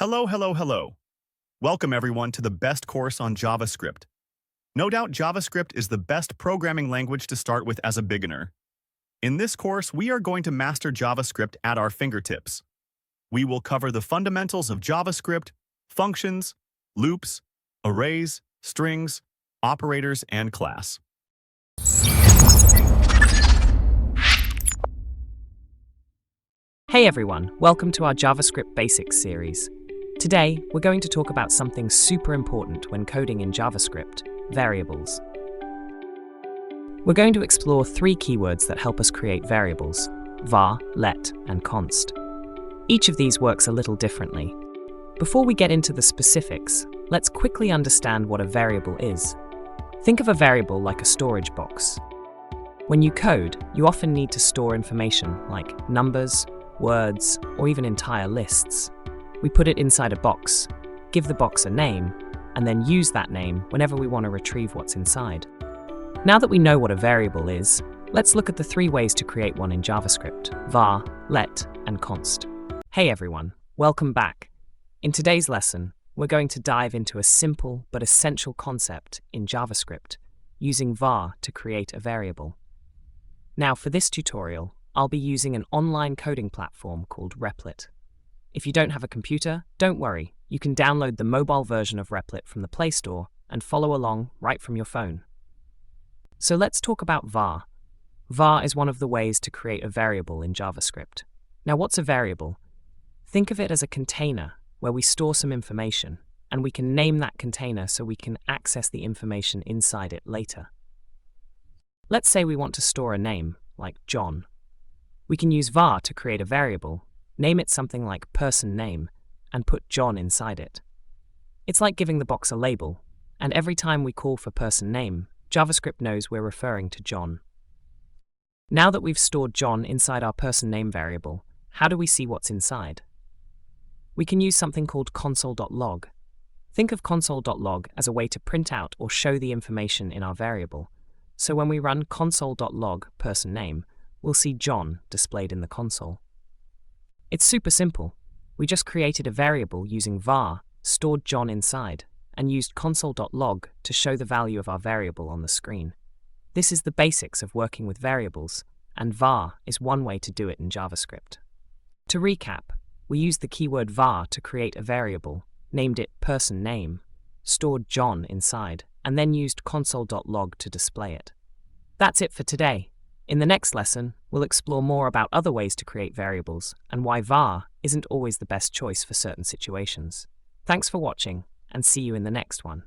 Hello. Welcome everyone to the best course on JavaScript. No doubt JavaScript is the best programming language to start with as a beginner. In this course, we are going to master JavaScript at our fingertips. We will cover the fundamentals of JavaScript, functions, loops, arrays, strings, operators, and class. Hey everyone, welcome to our JavaScript Basics series. Today, we're going to talk about something super important when coding in JavaScript, variables. We're going to explore three keywords that help us create variables: var, let, and const. Each of these works a little differently. Before we get into the specifics, let's quickly understand what a variable is. Think of a variable like a storage box. When you code, you often need to store information like numbers, words, or even entire lists. We put it inside a box, give the box a name, and then use that name whenever we want to retrieve what's inside. Now that we know what a variable is, let's look at the three ways to create one in JavaScript: var, let, and const. Hey everyone, welcome back. In today's lesson, we're going to dive into a simple but essential concept in JavaScript, using var to create a variable. Now for this tutorial, I'll be using an online coding platform called Replit. If you don't have a computer, don't worry. You can download the mobile version of Replit from the Play Store and follow along right from your phone. So let's talk about var. Var is one of the ways to create a variable in JavaScript. Now what's a variable? Think of it as a container where we store some information, and we can name that container so we can access the information inside it later. Let's say we want to store a name, like John. We can use var to create a variable, name it something like person name, and put John inside it. It's like giving the box a label, and every time we call for person name, JavaScript knows we're referring to John. Now that we've stored John inside our person name variable, how do we see what's inside? We can use something called console.log. Think of console.log as a way to print out or show the information in our variable. So when we run console.log person name, we'll see John displayed in the console. It's super simple. We just created a variable using var, stored John inside, and used console.log to show the value of our variable on the screen. This is the basics of working with variables, and var is one way to do it in JavaScript. To recap, we used the keyword var to create a variable, named it person name, stored John inside, and then used console.log to display it. That's it for today. In the next lesson, we'll explore more about other ways to create variables and why var isn't always the best choice for certain situations. Thanks for watching, and see you in the next one.